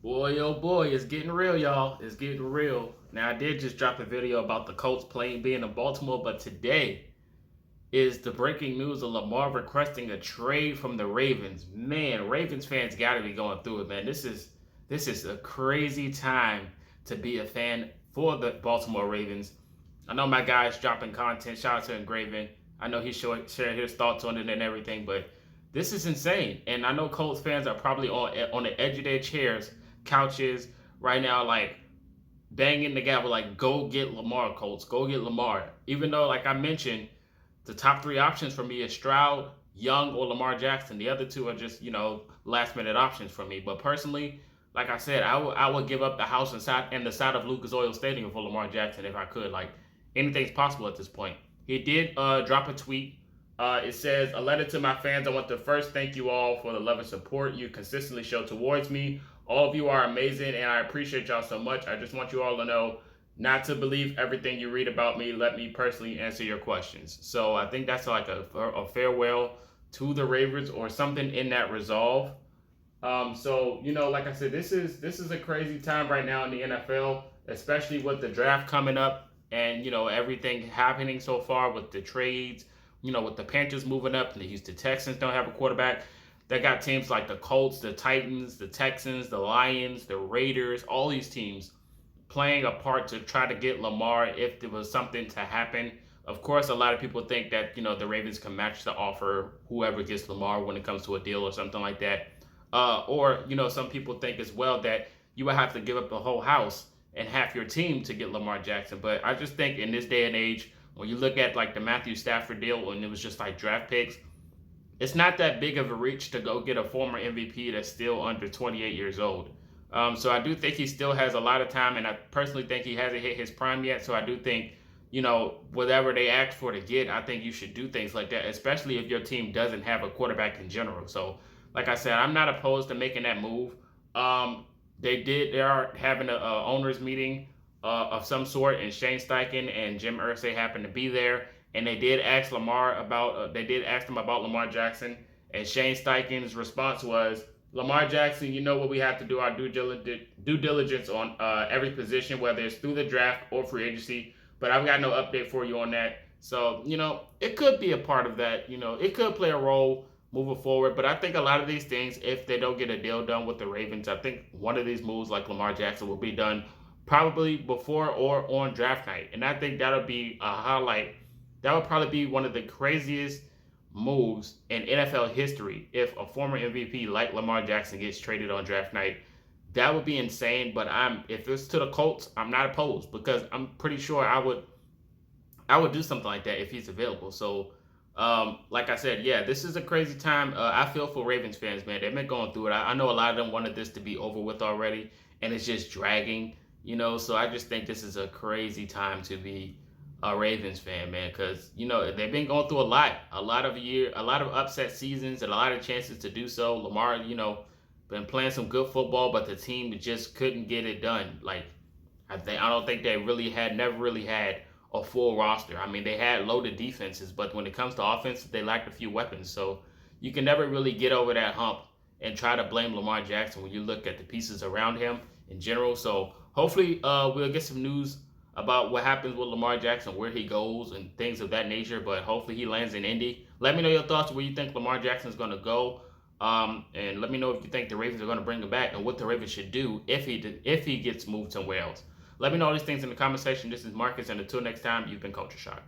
Boy, oh boy, it's getting real, y'all. It's getting real. Now, I did just drop a video about the Colts playing being in Baltimore, but today is the breaking news of Lamar requesting a trade from the Ravens. Man, Ravens fans got to be going through it, man. This is a crazy time to be a fan for the Baltimore Ravens. I know my guy's dropping content. Shout out to Engraven. I know he's sharing his thoughts on it and everything, but this is insane. And I know Colts fans are probably on the edge of their chairs, couches right now, like banging the gavel, like go get Lamar, Colts, go get Lamar. Even though, like I mentioned, the top three options for me is Stroud, Young, or Lamar Jackson. The other two are just last minute options for me. But personally, like I said, I would give up the house and the side of Lucas Oil Stadium for Lamar Jackson if I could. Like anything's possible at this point. He did drop a tweet. It says, "A letter to my fans. I want to first thank you all for the love and support you consistently show towards me. All of you are amazing, and I appreciate y'all so much. I just want you all to know not to believe everything you read about me. Let me personally answer your questions." So I think that's like a farewell to the Ravens or something in that resolve. So like I said, this is a crazy time right now in the NFL, especially with the draft coming up and everything happening so far with the trades. With the Panthers moving up and the Houston Texans don't have a quarterback. They got teams like the Colts, the Titans, the Texans, the Lions, the Raiders, all these teams playing a part to try to get Lamar if there was something to happen. Of course, a lot of people think that the Ravens can match the offer whoever gets Lamar when it comes to a deal or something like that. Or some people think as well that you would have to give up the whole house and half your team to get Lamar Jackson. But I just think in this day and age, when you look at like the Matthew Stafford deal and it was just like draft picks, it's not that big of a reach to go get a former MVP that's still under 28 years old. So I do think he still has a lot of time, and I personally think he hasn't hit his prime yet. So I do think, whatever they ask for to get, I think you should do things like that, especially if your team doesn't have a quarterback in general. So, like I said, I'm not opposed to making that move. They are having a owners meeting of some sort, and Shane Steichen and Jim Irsay happened to be there, and they did ask him about Lamar Jackson, and Shane Steichen's response was, "Lamar Jackson, you know what we have to do our due diligence on every position, whether it's through the draft or free agency. But I've got no update for you on that." So it could be a part of that. It could play a role moving forward. But I think a lot of these things, if they don't get a deal done with the Ravens, I think one of these moves like Lamar Jackson will be done probably before or on draft night. And I think that'll be a highlight. That would probably be one of the craziest moves in NFL history if a former MVP like Lamar Jackson gets traded on draft night. That would be insane. But if it's to the Colts, I'm not opposed because I'm pretty sure I would do something like that if he's available. So like I said, yeah, this is a crazy time. I feel for Ravens fans, man. They've been going through it. I know a lot of them wanted this to be over with already, and it's just dragging. So I just think this is a crazy time to be a Ravens fan, man, because they've been going through a lot of upset seasons, and a lot of chances to do so. Lamar, been playing some good football, but the team just couldn't get it done. Like I don't think they never really had a full roster. I mean, they had loaded defenses, but when it comes to offense, they lacked a few weapons. So you can never really get over that hump and try to blame Lamar Jackson when you look at the pieces around him in general. So hopefully we'll get some news about what happens with Lamar Jackson, where he goes, and things of that nature. But hopefully he lands in Indy. Let me know your thoughts where you think Lamar Jackson is going to go. And let me know if you think the Ravens are going to bring him back and what the Ravens should do if he gets moved somewhere else. Let me know all these things in the comment section. This is Marcus, and until next time, you've been Culture Shock.